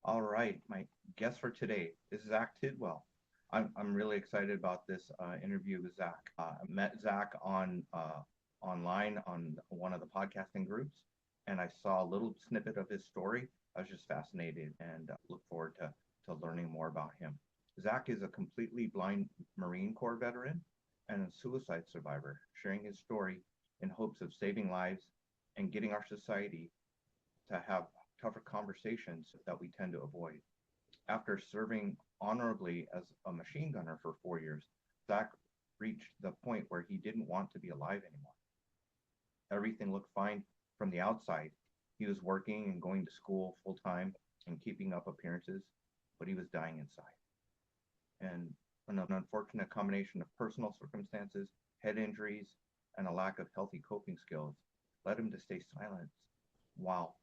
All right, my guest for today is Zach Tidwell. I'm really excited about this interview with Zach. I met Zach on online on one of the podcasting groups, and I saw a little snippet of his story. I was just fascinated and look forward to learning more about him. Zach is a completely blind Marine Corps veteran and a suicide survivor, sharing his story in hopes of saving lives and getting our society to have tougher conversations that we tend to avoid. After serving honorably as a machine gunner for 4 years, Zach reached the point where he didn't want to be alive anymore. Everything looked fine from the outside. He was working and going to school full time and keeping up appearances, but he was dying inside. And an unfortunate combination of personal circumstances, head injuries, and a lack of healthy coping skills led him to stay silent while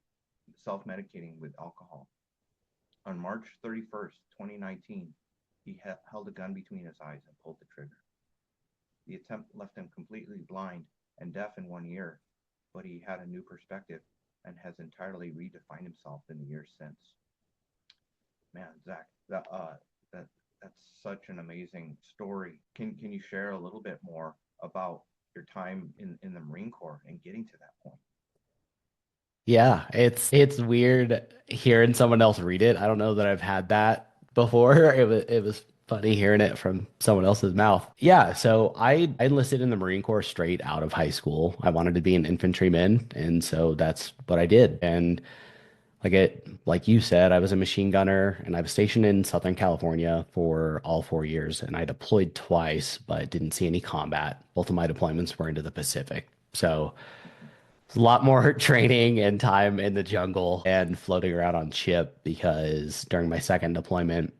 self-medicating with alcohol. On March 31st, 2019, he held a gun between his eyes and pulled the trigger. The attempt left him completely blind and deaf in 1 year, but he had a new perspective and has entirely redefined himself in the years since. Man, Zach, that's such an amazing story. Can you share a little bit more about your time in the Marine Corps and getting to that point? Yeah, it's weird hearing someone else read it. I don't know that I've had that before. It was funny hearing it from someone else's mouth. Yeah, so I enlisted in the Marine Corps straight out of high school. I wanted to be an infantryman, and so that's what I did. And like you said, I was a machine gunner, and I was stationed in Southern California for all 4 years, and I deployed twice, but didn't see any combat. Both of my deployments were into the Pacific. So a lot more training and time in the jungle and floating around on ship because during my second deployment,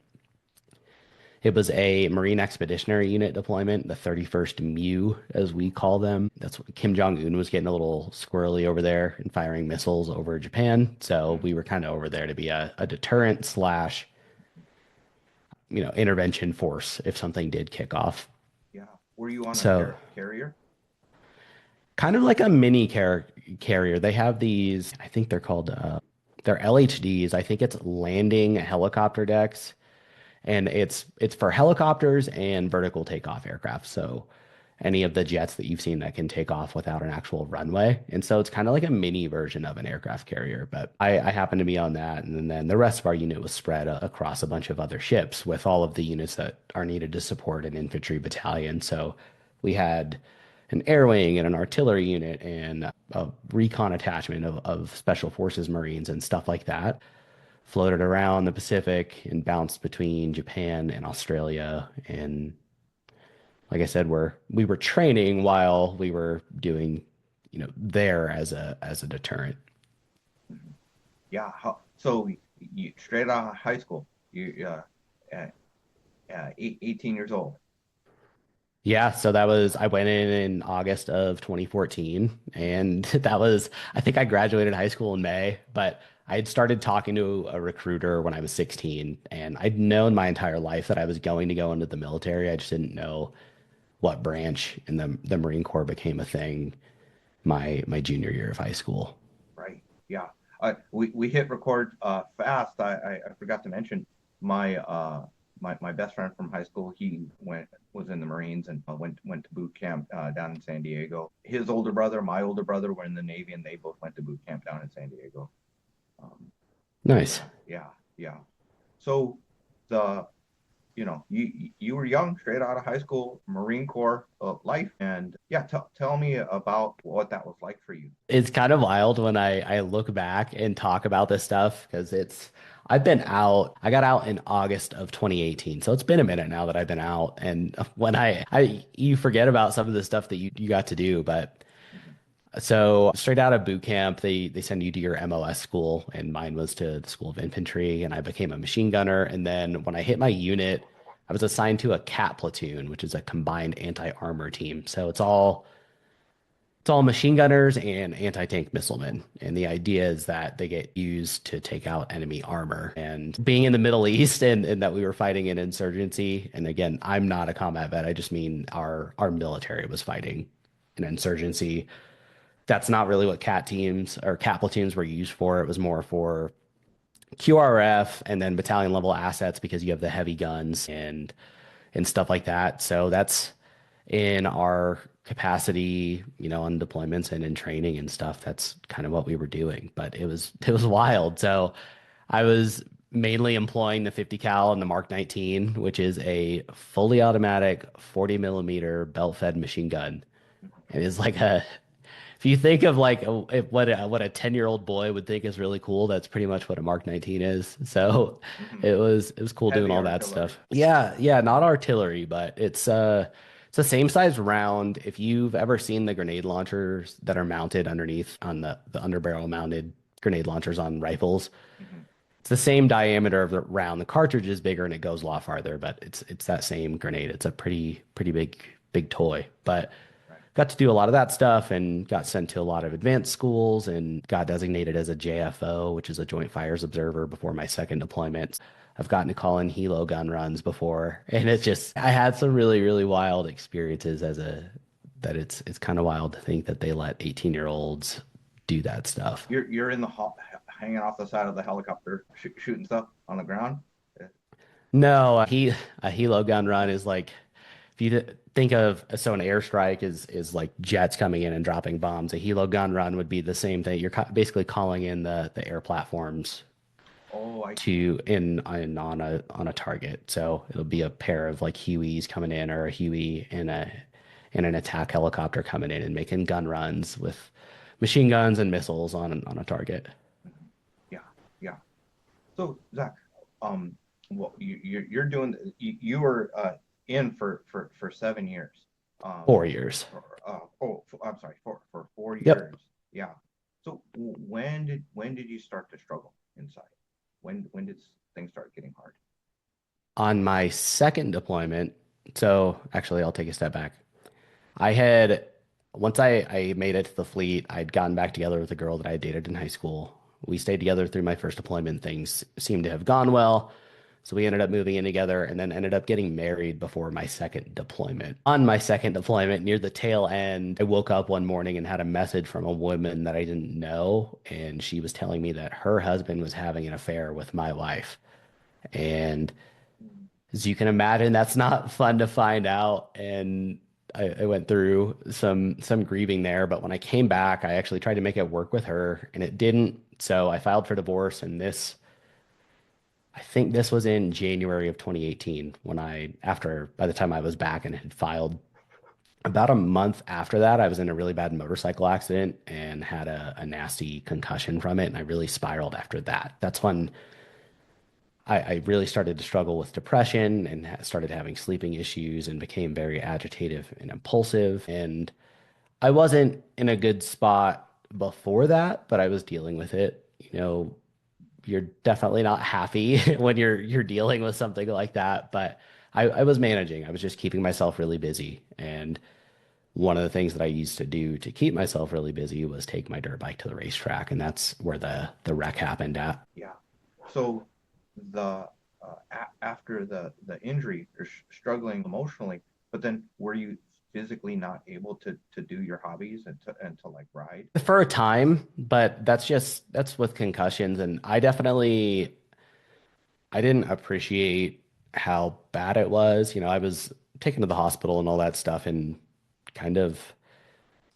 it was a Marine Expeditionary Unit deployment, the 31st MEU, as we call them. That's what Kim Jong-un was getting a little squirrely over there and firing missiles over Japan. So we were kind of over there to be a deterrent slash, intervention force if something did kick off. Yeah. Were you on a So carrier? kind of like a carrier. They have these, I think they're LHDs. I think it's landing helicopter decks, and it's for helicopters and vertical takeoff aircraft. So any of the jets that you've seen that can take off without an actual runway. And so it's kind of like a mini version of an aircraft carrier. But I happened to be on that. And then the rest of our unit was spread across a bunch of other ships with all of the units that are needed to support an infantry battalion. So we had an air wing and an artillery unit and a recon attachment of special forces Marines and stuff like that. Floated around the Pacific and bounced between Japan and Australia. And like I said, we were training while we were doing, there as a deterrent. Mhm. Yeah. So you straight out of high school, at 18 years old. Yeah, so I went in August of 2014, and I think I graduated high school in May, but I had started talking to a recruiter when I was 16, and I'd known my entire life that I was going to go into the military. I just didn't know what branch in the Marine Corps became a thing my junior year of high school. Right. Yeah. We hit record fast. I forgot to mention my my best friend from high school. He was in the Marines and went to boot camp down in San Diego. His older brother, my older brother, were in the Navy, and they both went to boot camp down in San Diego. Um, Nice. yeah, yeah, yeah. So the you were young, straight out of high school, Marine Corps life, and yeah, tell me about what that was like for you. It's kind of wild when I look back and talk about this stuff because I got out in August of 2018. So it's been a minute now that I've been out. And when you forget about some of the stuff that you got to do. But Mhm. so straight out of boot camp, they send you to your MOS school, and mine was to the School of Infantry, and I became a machine gunner. And then when I hit my unit, I was assigned to a CAT platoon, which is a combined anti-armor team. So it's all machine gunners and anti-tank missilemen. And the idea is that they get used to take out enemy armor. And being in the Middle East and that we were fighting an insurgency, and again, I'm not a combat vet, I just mean our military was fighting an insurgency. That's not really what CAT teams or CAT platoons were used for. It was more for QRF and then battalion level assets because you have the heavy guns and stuff like that. So that's in our capacity, on deployments and in training and stuff. That's kind of what we were doing, but it was wild. So I was mainly employing the 50 cal and the Mark 19, which is a fully automatic 40 millimeter belt fed machine gun. It is like if you think of like what a 10-year-old boy would think is really cool, that's pretty much what a Mark 19 is. So Hmm. it was cool doing Heavy all that artillery. stuff. Yeah, yeah, not artillery, but it's the same size round. If you've ever seen the grenade launchers that are mounted underneath on the underbarrel mounted grenade launchers on rifles, Hmm. it's the same diameter of the round. The cartridge is bigger and it goes a lot farther, but it's that same grenade. It's a pretty big toy. But Right. got to do a lot of that stuff and got sent to a lot of advanced schools and got designated as a JFO, which is a Joint Fires Observer before my second deployment. I've gotten to call in helo gun runs before, and it's just I had some really wild experiences as a that it's kind of wild to think that they let 18-year-olds do that stuff. You're in the hanging off the side of the helicopter, shooting stuff on the ground. Uh, No, a helo gun run is like if you think of so an airstrike is like jets coming in and dropping bombs. A helo gun run would be the same thing. You're basically calling in the air platforms Oh, I see. to in on a target. So it'll be a pair of like Hueys coming in or a Huey and an attack helicopter coming in and making gun runs with machine guns and missiles on a target. Mhm. Yeah, yeah. So Zach, well, you're doing you were in for 7 years. 4 years. I'm sorry, for four Yep. years. Yeah. So when did you start to struggle inside? When did things start getting hard? On my second deployment, so actually I'll take a step back. I had once I made it to the fleet, I'd gotten back together with a girl that I dated in high school. We stayed together through my first deployment. Things seemed to have gone well. So we ended up moving in together and then ended up getting married before my second deployment. On my second deployment, near the tail end, I woke up one morning and had a message from a woman that I didn't know. And she was telling me that her husband was having an affair with my wife. And Mm. as you can imagine, that's not fun to find out. And I went through some grieving there. But when I came back, I actually tried to make it work with her, and it didn't. So I filed for divorce, and I think this was in January of 2018 when by the time I was back and had filed. About a month after that, I was in a really bad motorcycle accident and had a nasty concussion from it, and I really spiraled after that. That's when I really started to struggle with depression and started having sleeping issues and became very agitative and impulsive. And I wasn't in a good spot before that, but I was dealing with it. You're definitely not happy when you're dealing with something like that. But I was managing. I was just keeping myself really busy. And one of the things that I used to do to keep myself really busy was take my dirt bike to the racetrack, and that's where the wreck happened at. Yeah. So the after the injury, you're struggling emotionally, but then were you physically not able to do your hobbies and to like ride? For a time, but that's with concussions, and I didn't appreciate how bad it was. I was taken to the hospital and all that stuff, and kind of,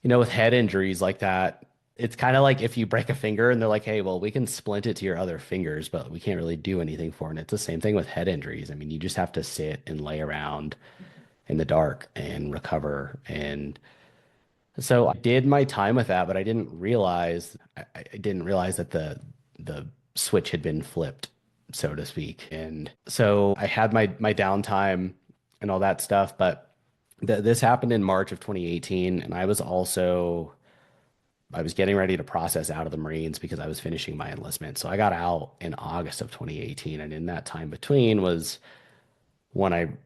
with head injuries like that, it's kind of like if you break a finger and they're like, "Hey, well, we can splint it to your other fingers, but we can't really do anything for it." And it's the same thing with head injuries. I mean, you just have to sit and lay around Mhm. in the dark and recover. And so I did my time with that, but I didn't realize that the switch had been flipped, so to speak. And so I had my downtime and all that stuff, but this happened in March of 2018, and I was getting ready to process out of the Marines because I was finishing my enlistment. So I got out in August of 2018, and in that time between was when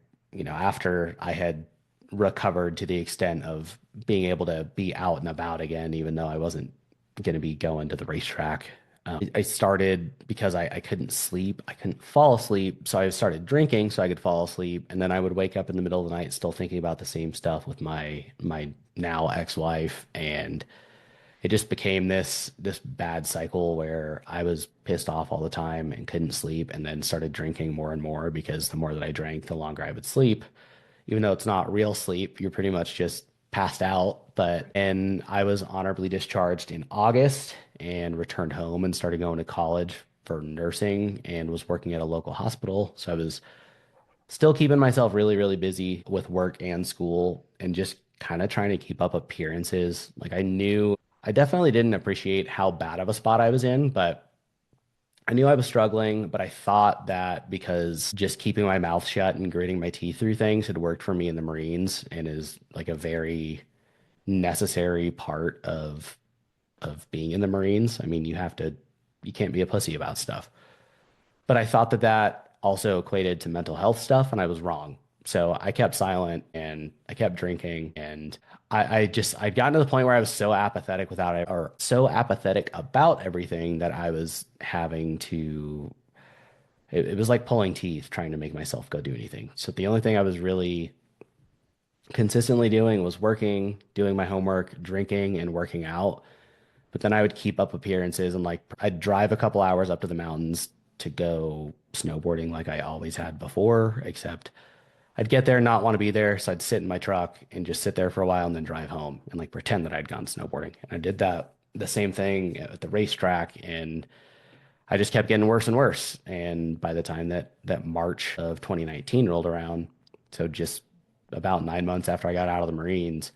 after I had recovered to the extent of being able to be out and about again, even though I wasn't going to be going to the racetrack. I started because I couldn't sleep. I couldn't fall asleep. So I started drinking so I could fall asleep. And then I would wake up in the middle of the night still thinking about the same stuff with my now ex-wife. And it just became this bad cycle where I was pissed off all the time and couldn't sleep, and then started drinking more and more because the more that I drank, the longer I would sleep. Even though it's not real sleep, you're pretty much just passed out. But and I was honorably discharged in August and returned home and started going to college for nursing and was working at a local hospital. So I was still keeping myself really, really busy with work and school and just kind of trying to keep up appearances. Like I knew I definitely didn't appreciate how bad of a spot I was in, but I knew I was struggling, but I thought that because just keeping my mouth shut and gritting my teeth through things had worked for me in the Marines and is like a very necessary part of being in the Marines. I mean, you can't be a pussy about stuff. But I thought that that also equated to mental health stuff, and I was wrong. So I kept silent and I kept drinking, and I'd gotten to the point where I was so apathetic without it, or so apathetic about everything that I was having to, it was like pulling teeth trying to make myself go do anything. So the only thing I was really consistently doing was working, doing my homework, drinking, and working out. But then I would keep up appearances and like I'd drive a couple hours up to the mountains to go snowboarding like I always had before, except I'd get there, not want to be there. So I'd sit in my truck and just sit there for a while and then drive home and like pretend that I'd gone snowboarding. And I did that the same thing at the racetrack and I just kept getting worse and worse. And by the time that March of 2019 rolled around, so just about 9 months after I got out of the Marines,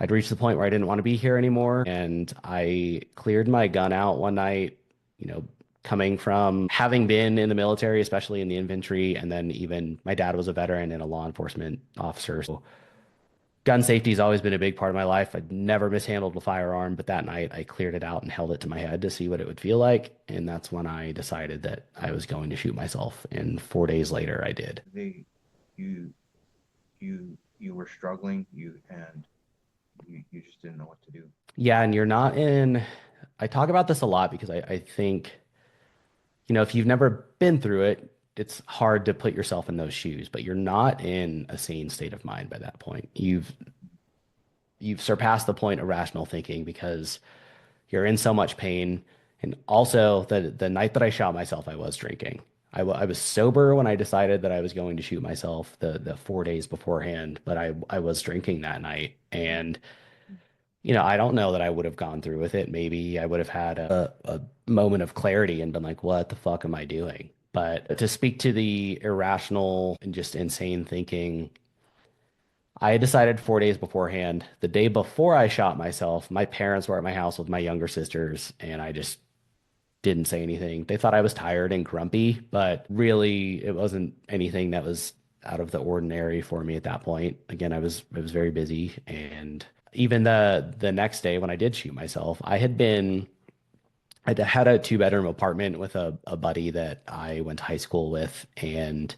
I'd reached the point where I didn't want to be here anymore. And I cleared my gun out one night, you know, coming from having been in the military, especially in the infantry. And then even my dad was a veteran and a law enforcement officer. So gun safety has always been a big part of my life. I'd never mishandled a firearm, but that night I cleared it out and held it to my head to see what it would feel like. And that's when I decided that I was going to shoot myself. And 4 days later, I did. They, you, you were struggling, you just didn't know what to do. Yeah. And you're not in, I talk about this a lot because I think if you've never been through it, it's hard to put yourself in those shoes, but you're not in a sane state of mind by that point. You've surpassed the point of rational thinking because you're in so much pain. And also the night that I shot myself, I was drinking. I was sober when I decided that I was going to shoot myself the 4 days beforehand, but I was drinking that night. And I don't know that I would have gone through with it. Maybe I would have had a moment of clarity and been like, what the fuck am I doing? But to speak to the irrational and just insane thinking, I decided 4 days beforehand. The day before I shot myself, my parents were at my house with my younger sisters, and I just didn't say anything. They thought I was tired and grumpy, but really it wasn't anything that was out of the ordinary for me at that point. Again, I was very busy, and even the next day when I did shoot myself, I had a two-bedroom apartment with a buddy that I went to high school with, and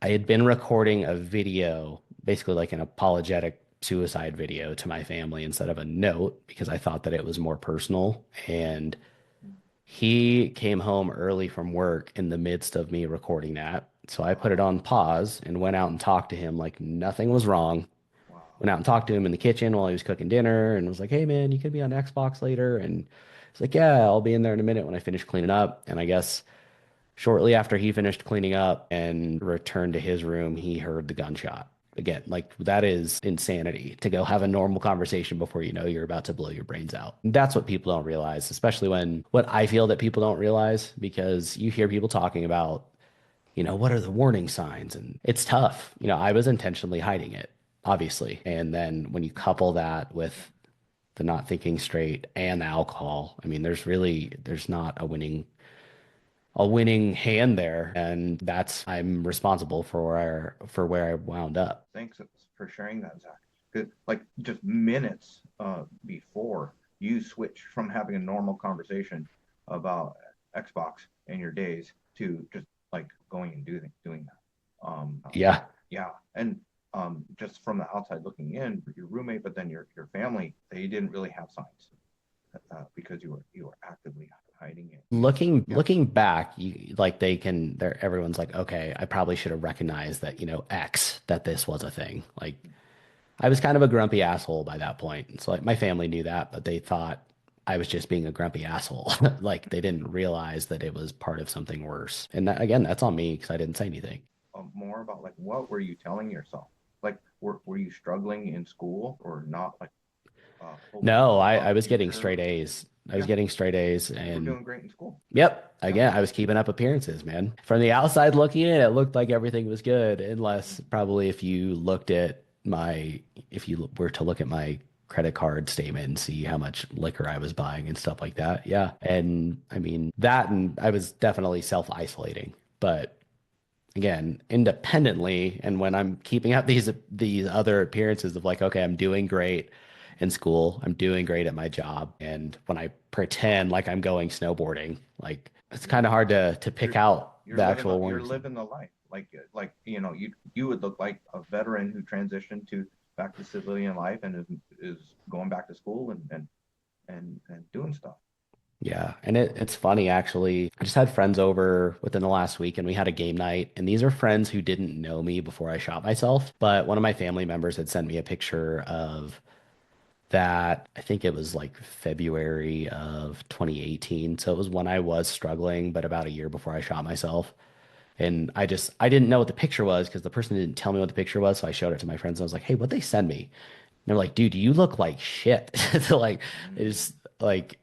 I had been recording a video, basically like an apologetic suicide video to my family instead of a note because I thought that it was more personal. And he came home early from work in the midst of me recording that. So I put it on pause and went out and talked to him like nothing was wrong. Wow. Went out and talked to him in the kitchen while he was cooking dinner and was like, "Hey man, you could be on Xbox later." And he's like, "Yeah, I'll be in there in a minute when I finish cleaning up." And I guess shortly after he finished cleaning up and returned to his room, he heard the gunshot. Again, like that is insanity to go have a normal conversation before you know you're about to blow your brains out. That's what people don't realize, especially when what I feel that people don't realize because you hear people talking about, what are the warning signs? And it's tough. I was intentionally hiding it, obviously. And then when you couple that with the not thinking straight and the alcohol, I mean, there's not a winning hand there, and that's I'm responsible for where I wound up. Thanks for sharing that, Zach. 'Cause, like just minutes before you switched from having a normal conversation about Xbox in your days to just like going and doing that. Yeah. Yeah, and just from the outside looking in, your roommate, but then your family, they didn't really have signs because you were actively hiding it. Yeah. Looking back, everyone's like, okay, I probably should have recognized that, X, that this was a thing. Like I was kind of a grumpy asshole by that point. So like my family knew that, but they thought I was just being a grumpy asshole. Like they didn't realize that it was part of something worse. And that, again, that's on me because I didn't say anything. More about like what were you telling yourself? Like were you struggling in school or not like hoping No, for a I was getting future? straight A's. I was Yeah, getting straight A's you were and doing great in school. yep, Yeah. again, I was keeping up appearances, man. From the outside looking in, it looked like everything was good, unless probably if you were to look at my credit card statement and see how much liquor I was buying and stuff like that. Yeah. And I mean, that and I was definitely self-isolating. But again, independently, and when I'm keeping up these other appearances of like, okay, I'm doing great in school, I'm doing great at my job, and when I pretend like I'm going snowboarding, like it's kind You're of hard to pick you're out the actual you're warning sign. living the life. Like you would look like a veteran who transitioned to back to civilian life and is going back to school and doing stuff. Yeah, and it's funny actually. I just had friends over within the last week and we had a game night. And these are friends who didn't know me before I shot myself. But one of my family members had sent me a picture of that. I think it was like February of 2018. So it was when I was struggling, but about a year before I shot myself. And I didn't know what the picture was because the person didn't tell me what the picture was. So I showed it to my friends and I was like, hey, what'd they send me? And they're like, dude, you look like shit. So like, Mm, it's like,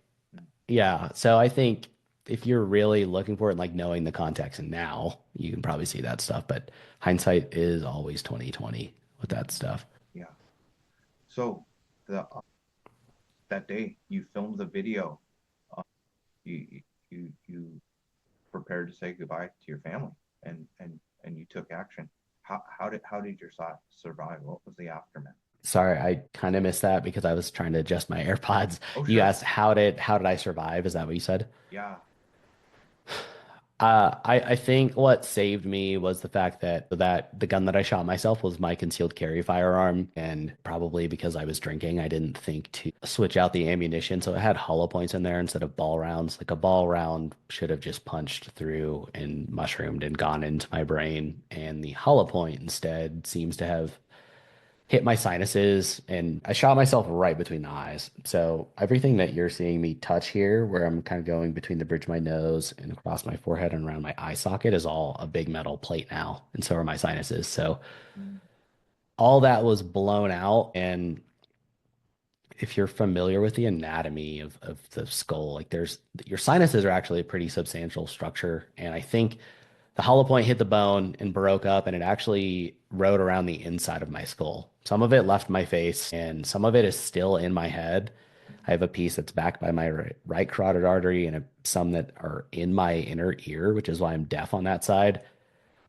yeah. So I think if you're really looking for it and like knowing the context and now, you can probably see that stuff. But hindsight is always 2020 with that stuff. yeah. So the that day you filmed the video. Uh, you prepared to say goodbye to your family and you took action. How did your side survive? What was the aftermath? Sorry, I kind of missed that because I was trying to adjust my AirPods. Oh, You sure. asked how did I survive? Is that what you said? Yeah. I think what saved me was the fact that the gun that I shot myself was my concealed carry firearm, and probably because I was drinking, I didn't think to switch out the ammunition, so it had hollow points in there instead of ball rounds. Like a ball round should have just punched through and mushroomed and gone into my brain, and the hollow point instead seems to have hit my sinuses and I shot myself right between the eyes. So everything that you're seeing me touch here, where I'm kind of going between the bridge of my nose and across my forehead and around my eye socket, is all a big metal plate now. And so are my sinuses. So Mm, all that was blown out. And if you're familiar with the anatomy of the skull, like there's your sinuses are actually a pretty substantial structure. And I think the hollow point hit the bone and broke up, and it actually rode around the inside of my skull. Some of it left my face, and some of it is still in my head. I have a piece that's backed by my right carotid artery, and some that are in my inner ear, which is why I'm deaf on that side.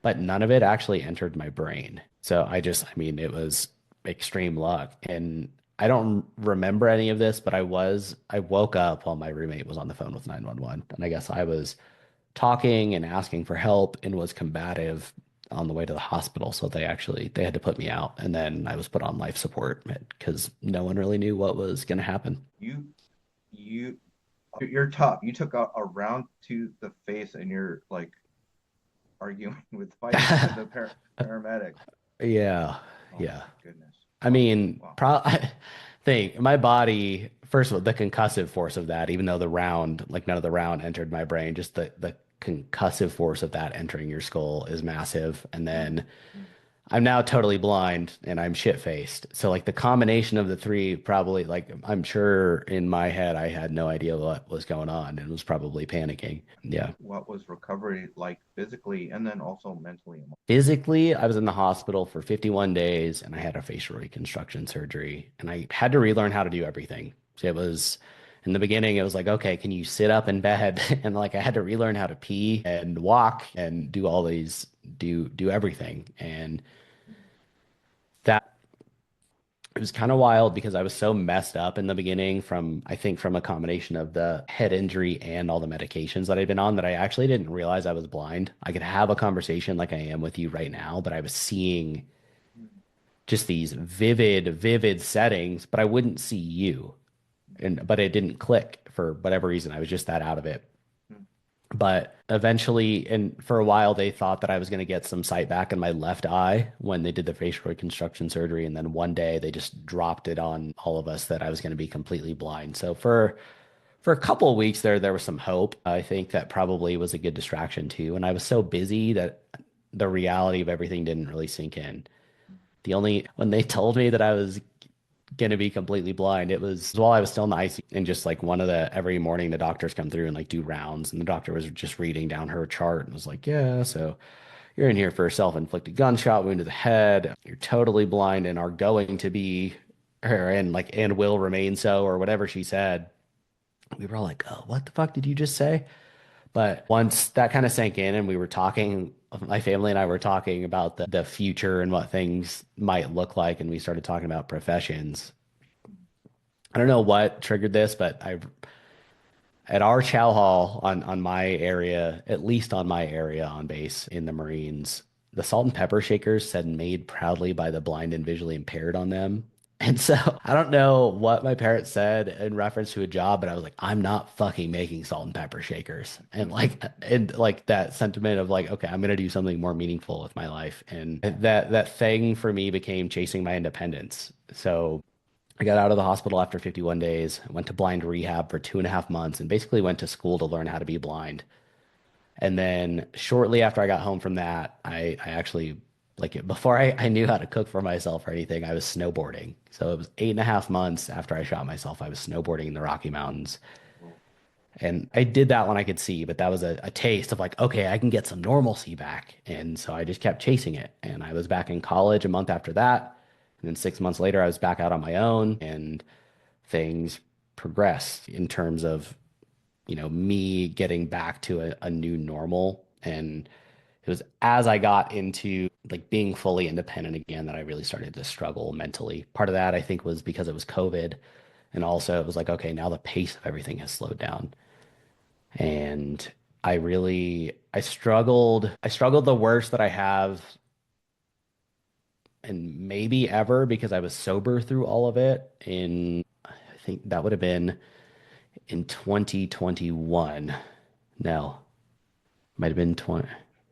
But none of it actually entered my brain. So I mean, it was extreme luck. And I don't remember any of this, but I woke up while my roommate was on the phone with 911. And I guess I was talking and asking for help and was combative on the way to the hospital. So they had to put me out. And then I was put on life support because no one really knew what was going to happen. you you you're tough. You took a round to the face and you're like arguing with fighting with the paramedics. Yeah. Oh Yeah. my goodness. I Wow. mean, Wow. I think my body, first of all, the concussive force of that, even though like none of the round entered my brain, just the concussive force of that entering your skull is massive. And Mm, then mm, I'm now totally blind and I'm shit-faced. So like the combination of the three probably like I'm sure in my head I had no idea what was going on and was probably panicking. Yeah. what was recovery like physically and then also mentally? Physically, I was in the hospital for 51 days and I had a facial reconstruction surgery and I had to relearn how to do everything. So it was in the beginning, it was like, okay, can you sit up in bed? And like I had to relearn how to pee and walk and do all these, do everything. And that it was kind of wild because I was so messed up in the beginning I think from a combination of the head injury and all the medications that I'd been on that I actually didn't realize I was blind. I could have a conversation like I am with you right now, but I was seeing Mm, just these vivid settings, but I wouldn't see you. But it didn't click for whatever reason. I was just that out of it. mm. But eventually, and for a while, they thought that I was going to get some sight back in my left eye when they did the facial reconstruction surgery. And then one day they just dropped it on all of us that I was going to be completely blind. So for a couple of weeks there, there was some hope. I think that probably was a good distraction too. And I was so busy that the reality of everything didn't really sink in. When they told me that I was gonna be completely blind. It was while I was still in the ICU, and just like every morning the doctors come through and like do rounds, and the doctor was just reading down her chart and was like, "Yeah, so you're in here for a self-inflicted gunshot wound to the head. You're totally blind and are going to be, or and will remain so, or whatever she said." We were all like, "Oh, what the fuck did you just say?" But once that kind of sank in and we were talking, my family and I were talking about the future and what things might look like, and we started talking about professions. I don't know what triggered this, but I at our chow hall on my area, at least on my area on base in the Marines, the salt and pepper shakers said made proudly by the blind and visually impaired on them. And so I don't know what my parents said in reference to a job, but I was like, I'm not fucking making salt and pepper shakers. And like that sentiment of like, okay, I'm gonna do something more meaningful with my life. And that thing for me became chasing my independence. So I got out of the hospital after 51 days, went to blind rehab for 2.5 months, and basically went to school to learn how to be blind. And then shortly after I got home from that, I actually, like, before I knew how to cook for myself or anything, I was snowboarding. So it was 8.5 months after I shot myself, I was snowboarding in the Rocky Mountains. Well, And I did that when I could see, but that was a taste of like, okay, I can get some normalcy back. And so I just kept chasing it. And I was back in college a month after that. And then 6 months later, I was back out on my own, and things progressed in terms of, me getting back to a new normal. And it was as I got into like being fully independent again that I really started to struggle mentally. Part of that I think was because it was COVID. And also it was like, okay, now the pace of everything has slowed down. And I struggled the worst that I have and maybe ever, because I was sober through all of it I think that would have been in 2021. No, might have been 20.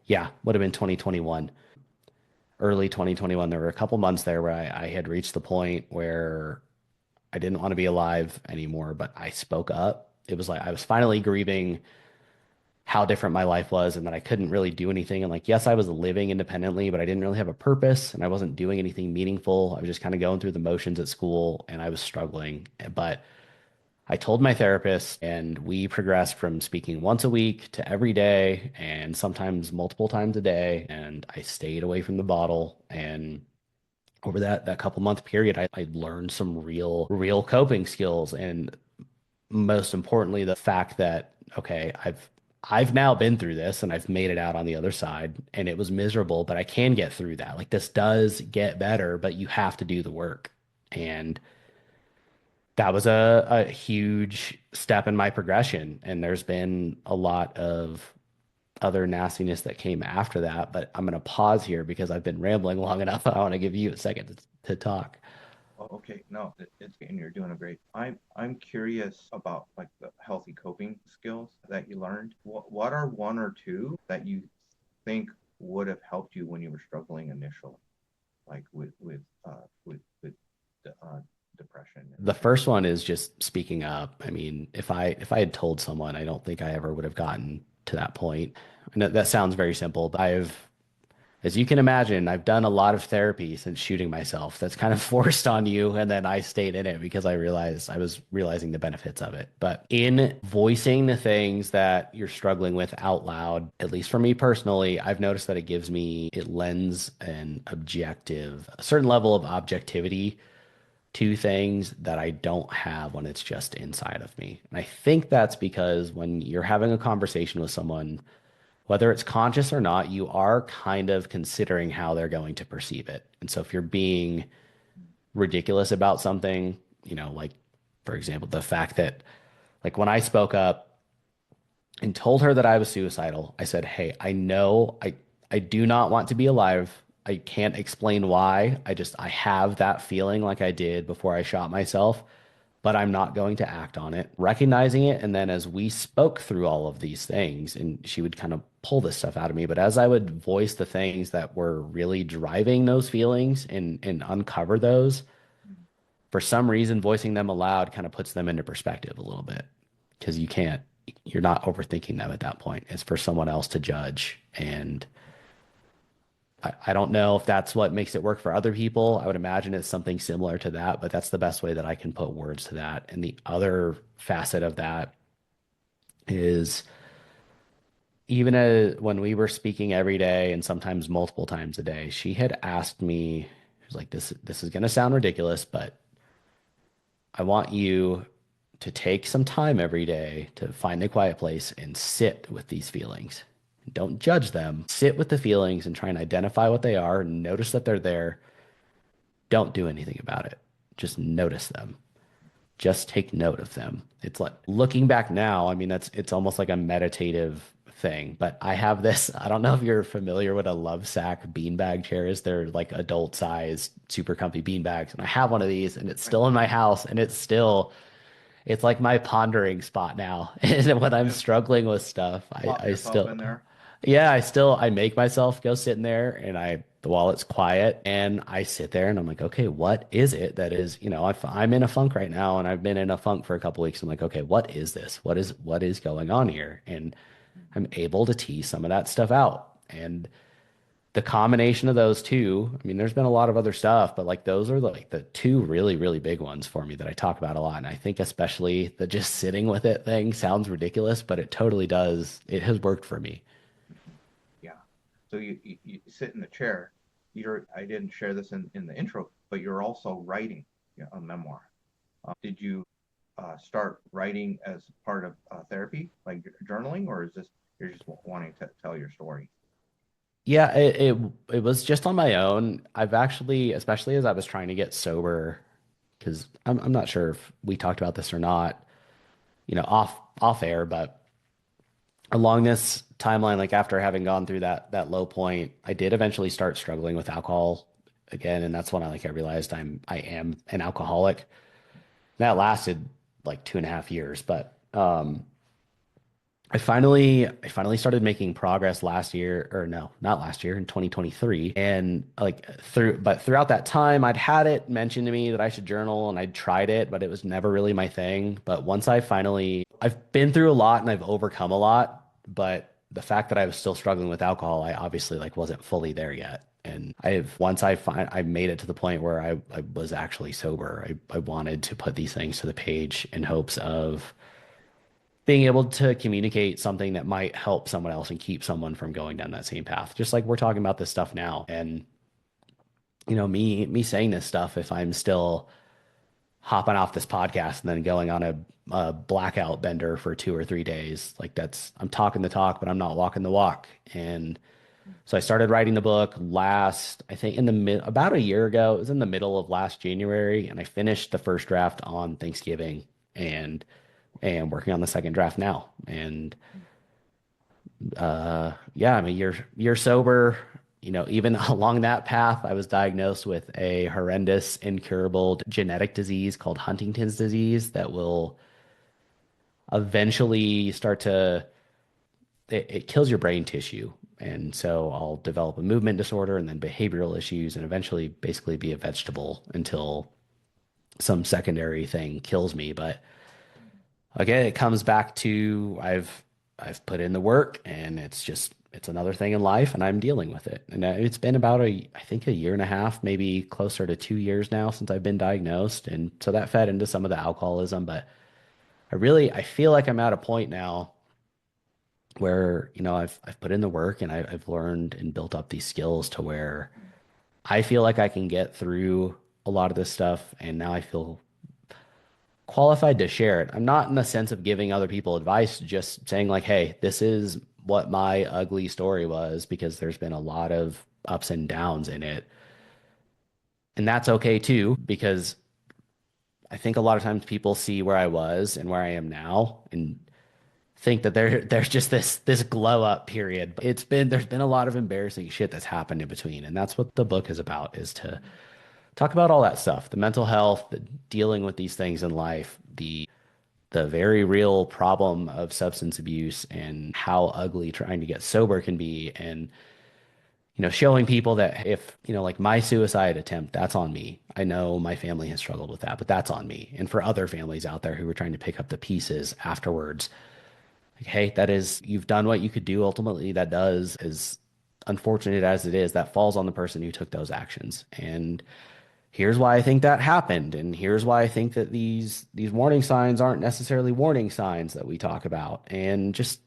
Yeah, would have been 2021. Early 2021. There were a couple months there where I had reached the point where I didn't want to be alive anymore, but I spoke up. It was like I was finally grieving how different my life was and that I couldn't really do anything. And like, yes, I was living independently, but I didn't really have a purpose and I wasn't doing anything meaningful. I was just kind of going through the motions at school and I was struggling. But I told my therapist, and we progressed from speaking once a week to every day and sometimes multiple times a day. And I stayed away from the bottle. And over that couple month period, I learned some real coping skills. And most importantly, the fact that, okay, I've now been through this and I've made it out on the other side, and it was miserable, but I can get through that. Like, this does get better, but you have to do the work. And that was a huge step in my progression. And there's been a lot of other nastiness that came after that. But I'm going to pause here because I've been rambling long enough. I want to give you a second to talk. okay, no, it's and you're doing a great. I'm curious about like the healthy coping skills that you learned. What are one or two that you think would have helped you when you were struggling initially, like with depression The and first one is just speaking up. I mean, if I had told someone, I don't think I ever would have gotten to that point. And that sounds very simple, but as you can imagine, I've done a lot of therapy since shooting myself. That's kind of forced on you. And then I stayed in it because I realized I was realizing the benefits of it. But in voicing the things that you're struggling with out loud, at least for me personally, I've noticed that it lends a certain level of objectivity to things that I don't have when it's just inside of me. And I think that's because when you're having a conversation with someone, whether it's conscious or not, you are kind of considering how they're going to perceive it. And so if you're being ridiculous about something, like for example, the fact that like when I spoke up and told her that I was suicidal, I said, "Hey, I know I do not want to be alive. I can't explain why. I have that feeling like I did before I shot myself, but I'm not going to act on it, recognizing it. And then as we spoke through all of these things, and she would kind of pull this stuff out of me, but as I would voice the things that were really driving those feelings and uncover those, for some reason, voicing them aloud kind of puts them into perspective a little bit because you're not overthinking them at that point. It's for someone else to judge. And I don't know if that's what makes it work for other people. I would imagine it's something similar to that, but that's the best way that I can put words to that. And the other facet of that is even when we were speaking every day and sometimes multiple times a day, she had asked me, she was like, this is going to sound ridiculous, but I want you to take some time every day to find a quiet place and sit with these feelings. Don't judge them. Sit with the feelings and try and identify what they are. Notice that they're there. Don't do anything about it. Just notice them. Just take note of them. It's like looking back now, I mean, it's almost like a meditative thing. But I have this, I don't know if you're familiar with a Lovesac beanbag chairs. They're like adult sized, super comfy beanbags. And I have one of these and it's Right. still in my house and it's like my pondering spot now. And when I'm Just struggling with stuff, plop I yourself still, in there. yeah, I make myself go sit in there and while it's quiet and I sit there and I'm like, okay, what is it that is, I'm in a funk right now and I've been in a funk for a couple weeks. I'm like, okay, what is this? What is going on here? And I'm able to tease some of that stuff out. And the combination of those two, I mean, there's been a lot of other stuff, but like those are like the two really, really big ones for me that I talk about a lot. And I think especially the just sitting with it thing sounds ridiculous, but it totally does. It has worked for me. Yeah. So you sit in the chair. I didn't share this in the intro, but you're also writing, a memoir. Did you start writing as part of therapy, like journaling, or is this you're just wanting to tell your story? Yeah, it was just on my own. I've actually, especially as I was trying to get sober, because I'm not sure if we talked about this or not, off air, but along this timeline, like after having gone through that low point, I did eventually start struggling with alcohol again, and that's when I realized I am an alcoholic. That lasted like 2.5 years, but I finally started making progress last year, or no, not last year, in 2023. And throughout that time, I'd had it mentioned to me that I should journal and I'd tried it, but it was never really my thing. But I've been through a lot and I've overcome a lot, but the fact that I was still struggling with alcohol, I obviously wasn't fully there yet. And I made it to the point where I was actually sober. I wanted to put these things to the page in hopes of being able to communicate something that might help someone else and keep someone from going down that same path. Just like we're talking about this stuff now. And me saying this stuff, if I'm still hopping off this podcast and then going on a blackout bender for 2 or 3 days, I'm talking the talk, but I'm not walking the walk. And so I started writing the book I think about a year ago. It was in the middle of last January, and I finished the first draft on Thanksgiving and working on the second draft now. And yeah, I mean, you're sober. Even along that path, I was diagnosed with a horrendous, incurable genetic disease called Huntington's disease that will eventually it kills your brain tissue. And so I'll develop a movement disorder and then behavioral issues and eventually basically be a vegetable until some secondary thing kills me. But again, it comes back to I've put in the work and it's another thing in life and I'm dealing with it. And it's been about I think a year and a half, maybe closer to 2 years now since I've been diagnosed. And so that fed into some of the alcoholism, but I feel like I'm at a point now where, I've put in the work and I've learned and built up these skills to where I feel like I can get through a lot of this stuff. And now I feel qualified to share it. I'm not in the sense of giving other people advice, just saying hey, this is what my ugly story was because there's been a lot of ups and downs in it. And that's okay too, because I think a lot of times people see where I was and where I am now and think that there's just this glow up period. There's been a lot of embarrassing shit that's happened in between. And that's what the book is about, is to talk about all that stuff, the mental health, the dealing with these things in life, the very real problem of substance abuse and how ugly trying to get sober can be. And, showing people that if, like my suicide attempt, that's on me. I know my family has struggled with that, but that's on me. And for other families out there who are trying to pick up the pieces afterwards, like, hey, that is, you've done what you could do. Ultimately, that does, as unfortunate as it is, that falls on the person who took those actions. And here's why I think that happened, and here's why I think that these warning signs aren't necessarily warning signs that we talk about, and just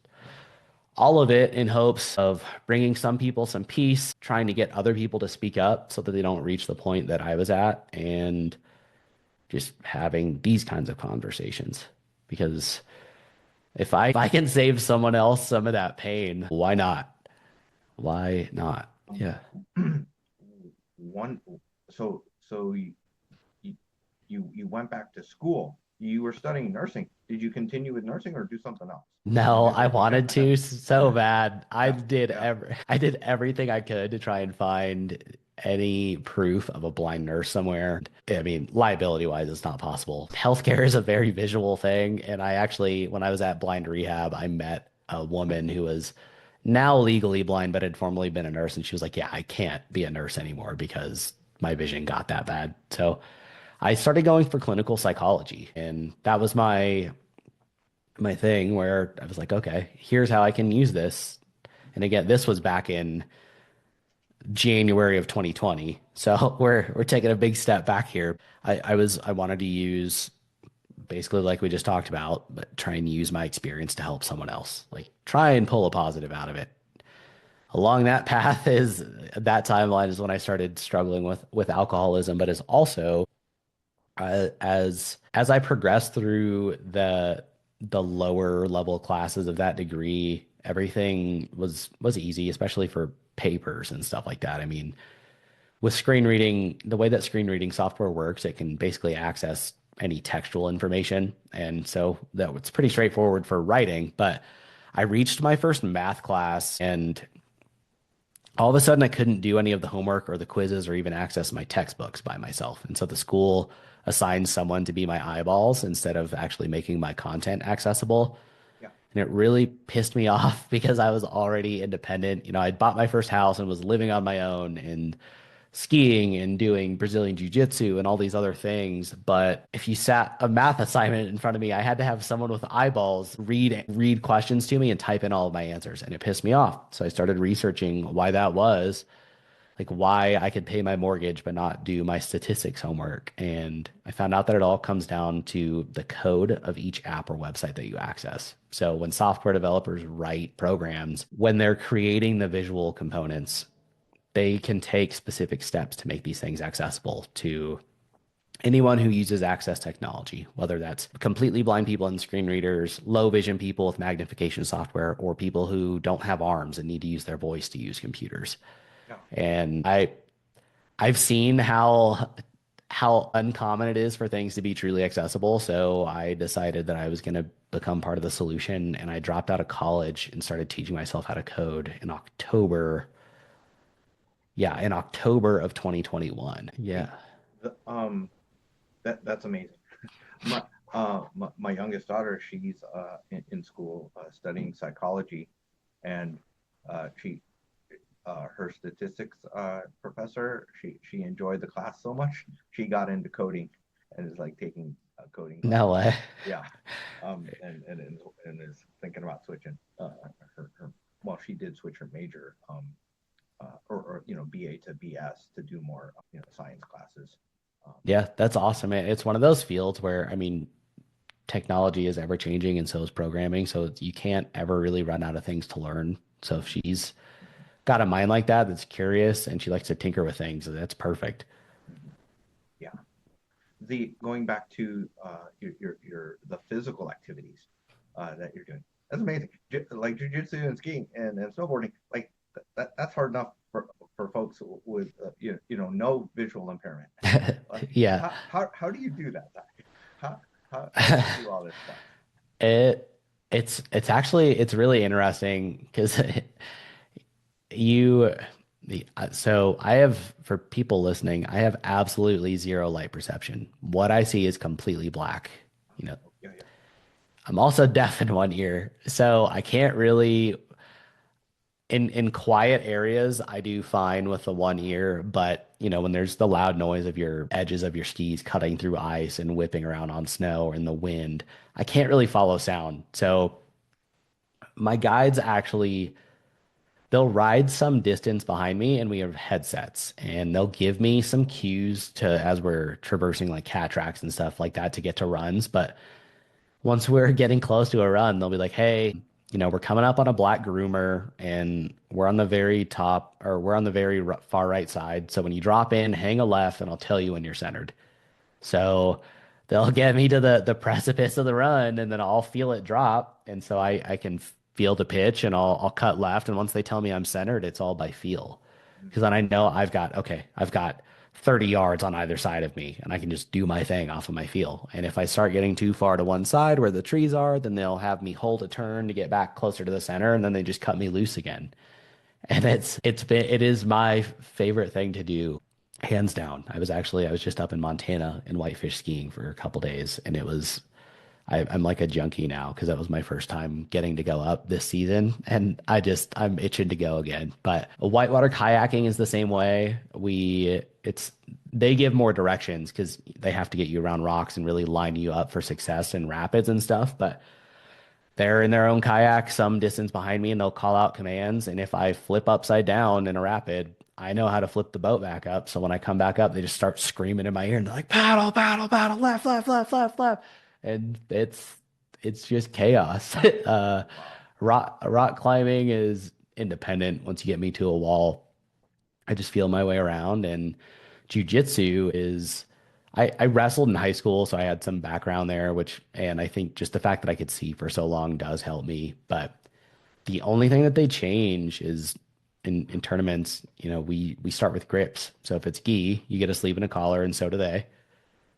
all of it in hopes of bringing some people some peace, trying to get other people to speak up so that they don't reach the point that I was at, and just having these kinds of conversations. Because if I can save someone else some of that pain, why not? Why not? Um, Yeah. one, so you, you went back to school. You were studying nursing. Did you continue with nursing or do something else? No, I wanted to so bad. Yeah, yeah, I did everything I could to try and find any proof of a blind nurse somewhere. I mean, liability wise, it's not possible. Healthcare is a very visual thing. And I actually, when I was at blind rehab, I met a woman who was now legally blind, but had formerly been a nurse. And she was like, yeah, I can't be a nurse anymore because my vision got that bad. So I started going for clinical psychology. And that was my thing where I was like, okay, here's how I can use this. And again, this was back in January of 2020. So we're taking a big step back here. I wanted to use basically like we just talked about, but try and use my experience to help someone else. Like try and pull a positive out of it. Along that path is that timeline is when I started struggling with alcoholism, but is also as I progressed through the lower level classes of that degree, everything was easy, especially for papers and stuff like that. I mean, with screen reading, the way that screen reading software works, it can basically access any textual information, and so that it's pretty straightforward for writing. But I reached my first math class, and all of a sudden I couldn't do any of the homework or the quizzes or even access my textbooks by myself. And so the school assigned someone to be my eyeballs instead of actually making my content accessible. yeah. And it really pissed me off because I was already independent. I'd bought my first house and was living on my own and skiing and doing Brazilian Jiu-Jitsu and all these other things. But if you sat a math assignment in front of me, I had to have someone with eyeballs read questions to me and type in all of my answers. And it pissed me off. So I started researching why that was, like why I could pay my mortgage but not do my statistics homework. And I found out that it all comes down to the code of each app or website that you access. So when software developers write programs, when they're creating the visual components, they can take specific steps to make these things accessible to anyone who uses access technology, whether that's completely blind people and screen readers, low vision people with magnification software, or people who don't have arms and need to use their voice to use computers. Yeah. And I've seen how uncommon it is for things to be truly accessible. So I decided that I was going to become part of the solution, and I dropped out of college and started teaching myself how to code in October. Yeah, in October of 2021. Yeah. Hey, the, that's amazing. My, my youngest daughter, she's in school studying psychology, and she her statistics professor, she enjoyed the class so much she got into coding and is like taking coding No classes. way. Yeah, and is thinking about switching her. Well, she did switch her major, or BA to BS to do more science classes. Um, Yeah, that's awesome. It's one of those fields where, I mean, technology is ever changing and so is programming. So you can't ever really run out of things to learn. So if she's got a mind like that that's curious and she likes to tinker with things, that's perfect. yeah, the going back to your the physical activities that you're doing. That's amazing. Like jujitsu and skiing and snowboarding, like that's hard enough for folks with no visual impairment. Yeah. How do you do that, Zach? How do you do all this stuff? It it's actually it's really interesting because you So I have, for people listening, I have absolutely zero light perception. What I see is completely black. You know, Oh, yeah, yeah. I'm also deaf in one ear, so I can't really in quiet areas, I do fine with the one ear, but when there's the loud noise of your edges of your skis cutting through ice and whipping around on snow or in the wind, I can't really follow sound. So my guides actually they'll ride some distance behind me and we have headsets and they'll give me some cues to as we're traversing like cat tracks and stuff like that to get to runs. But once we're getting close to a run, they'll be like, hey, we're coming up on a black groomer and we're on the very top or we're on the very far right side. So when you drop in, hang a left and I'll tell you when you're centered. So they'll get me to the precipice of the run and then I'll feel it drop. And so I can feel the pitch and I'll cut left. And once they tell me I'm centered, it's all by feel. Because Mhm. then I know I've got 30 yards on either side of me and I can just do my thing off of my feel. And if I start getting too far to one side where the trees are, then they'll have me hold a turn to get back closer to the center and then they just cut me loose again. And it is my favorite thing to do, hands down. I was just up in Montana in whitefish skiing for a couple days, and I'm like a junkie now because that was my first time getting to go up this season, and I'm itching to go again. But whitewater kayaking is the same way. They give more directions because they have to get you around rocks and really line you up for success in rapids and stuff. But they're in their own kayak some distance behind me and they'll call out commands. And if I flip upside down in a rapid, I know how to flip the boat back up. So when I come back up, they just start screaming in my ear and they're like, paddle, paddle, paddle, left, left, left, left, left. And it's just chaos. Wow. Rock climbing is independent. Once you get me to a wall, I just feel my way around. And jujitsu is, I wrestled in high school, so I had some background there, and I think just the fact that I could see for so long does help me. But the only thing that they change is in tournaments, we start with grips. So if it's gi, you get a sleeve and a collar, and so do they.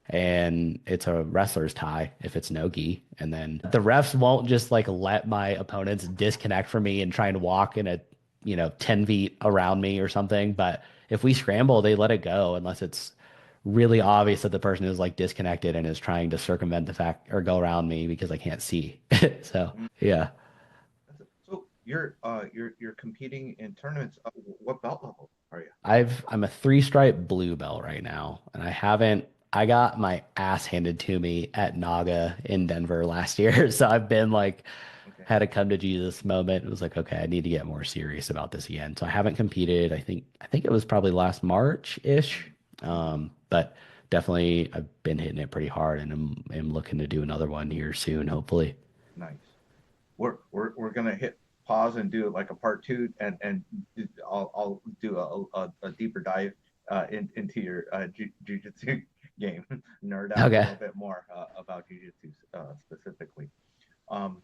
And it's a wrestler's tie if it's no gi. And then the refs won't just like let my opponents disconnect from me and try and walk in 10 feet around me or something. But if we scramble, they let it go unless it's really obvious that the person is like disconnected and is trying to circumvent the fact or go around me because I can't see. So, Mm. yeah. So you're competing in tournaments. What belt level are you? I'm a three stripe blue belt right now, and I got my ass handed to me at Naga in Denver last year. So I've been like, Okay. had a come to Jesus moment. It was like, okay, I need to get more serious about this again. So I haven't competed. I think it was probably last March-ish. Mm-hmm. But definitely I've been hitting it pretty hard and am looking to do another one here soon, hopefully. Nice. We're gonna hit pause and do like a part two, and I'll do a deeper dive into your jujitsu game, nerd out a Okay. little bit more about jujitsu specifically. Um,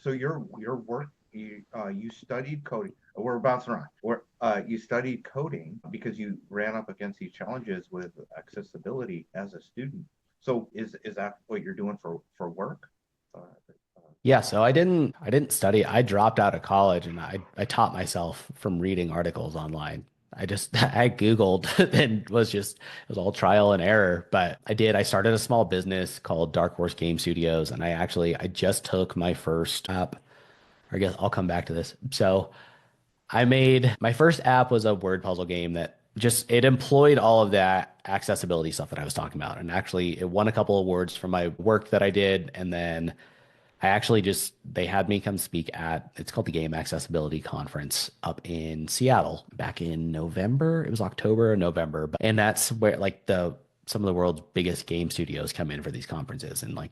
so your work you studied coding. We're bouncing around. You studied coding because you ran up against these challenges with accessibility as a student. So is that what you're doing for work? Uh, Yeah, so I didn't study. I dropped out of college and I taught myself from reading articles online. I Googled and it was all trial and error. But I started a small business called Dark Horse Game Studios and I just took my first app. I guess I'll come back to this. So I made my first app was a word puzzle game that just it employed all of that accessibility stuff that I was talking about. And actually it won a couple of awards for my work that I did. And then they had me come speak at, it's called the Game Accessibility Conference up in Seattle back in November. It was October or November. And that's where like some of the world's biggest game studios come in for these conferences. And I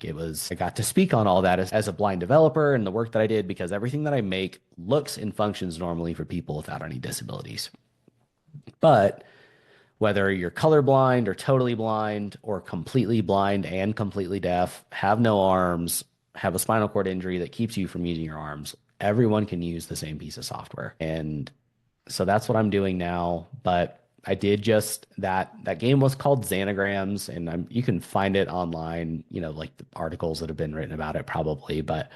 got to speak on all that as a blind developer and the work that I did because everything that I make looks and functions normally for people without any disabilities. But whether you're colorblind or totally blind or completely blind and completely deaf, have no arms, have a spinal cord injury that keeps you from using your arms, everyone can use the same piece of software. And so that's what I'm doing now. But I did just that game was called Xanagrams, and you can find it online, like the articles that have been written about it probably. But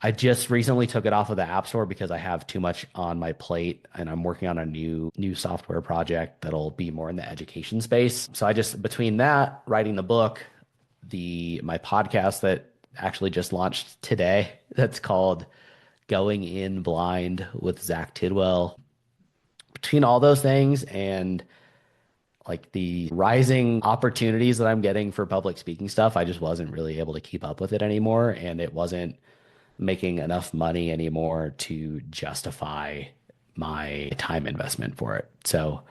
I just recently took it off of the App Store because I have too much on my plate and I'm working on a new software project that'll be more in the education space. So I just between that, writing the book, the my podcast that actually just launched today that's called Going In Blind with Zach Tidwell. Between all those things and like the rising opportunities that I'm getting for public speaking stuff, I just wasn't really able to keep up with it anymore. And it wasn't making enough money anymore to justify my time investment for it. So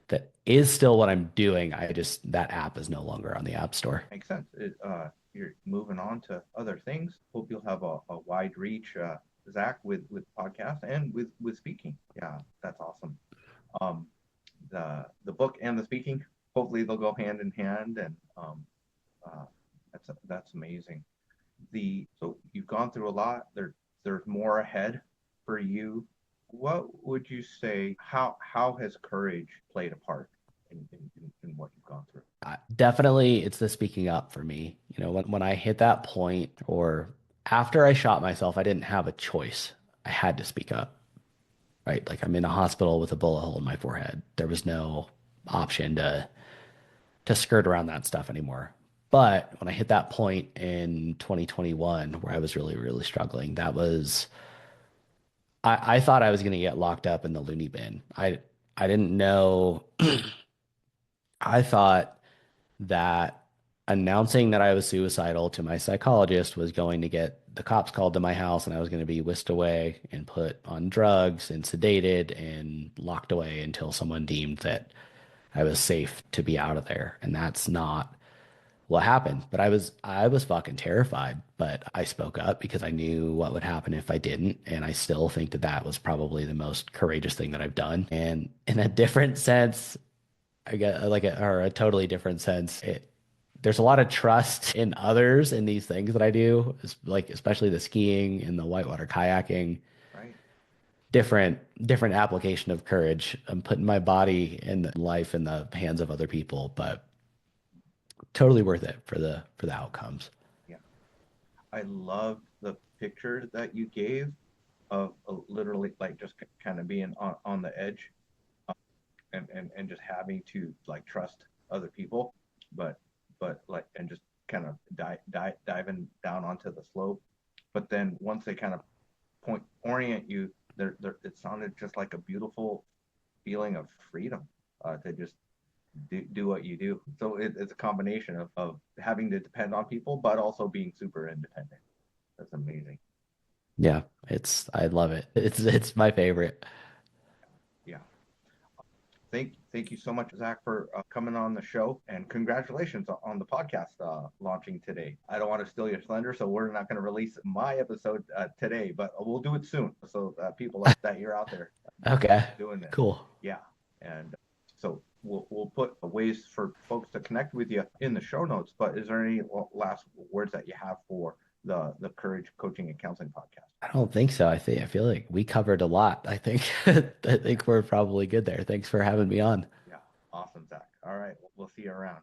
that is still what I'm doing. I just, that app is no longer on the App Store. Makes sense. You're moving on to other things. Hope you'll have a wide reach, Zach, with podcasts and with speaking. Yeah, that's awesome. Um, the book and the speaking, hopefully they'll go hand in hand, and uh, that's amazing. So you've gone through a lot. There's more ahead for you. What would you say? How has courage played a part in what you've gone through? Definitely, it's the speaking up for me. You know, when I hit that point or after I shot myself, I didn't have a choice. I had to speak up, right? Like I'm in a hospital with a bullet hole in my forehead. There was no option to skirt around that stuff anymore. But when I hit that point in 2021 where I was really, really struggling, that was I thought I was gonna get locked up in the loony bin. I didn't know. I thought that announcing that I was suicidal to my psychologist was going to get the cops called to my house and I was going to be whisked away and put on drugs and sedated and locked away until someone deemed that I was safe to be out of there. And that's not what happened. But I was fucking terrified, but I spoke up because I knew what would happen if I didn't. And I still think that that was probably the most courageous thing that I've done. And in a different sense, I get like or a totally different sense. There's a lot of trust in others in these things that I do, like especially the skiing and the whitewater kayaking. Right? Different application of courage. I'm putting my body and life in the hands of other people, but totally worth it for the outcomes. Yeah. I love the picture that you gave of literally like just kind of being on the edge, and just having to like trust other people, but like and just kind of diving down onto the slope. But then once they kind of orient you, it sounded just like a beautiful feeling of freedom, to just do what you do. So it's a combination of having to depend on people, but also being super independent. That's amazing. Yeah, I love it. It's my favorite. Yeah. Thank you so much, Zach, for coming on the show, and congratulations on the podcast launching today. I don't want to steal your thunder, so we're not going to release my episode today, but we'll do it soon. So people that you're out there Okay, doing this, cool. yeah, and so we'll put ways for folks to connect with you in the show notes. But is there any last words that you have for the Courage Coaching and Counseling podcast? I don't think so. I feel like we covered a lot. I think I think we're probably good there. Thanks for having me on. Yeah, awesome, Zach. All right, we'll see you around.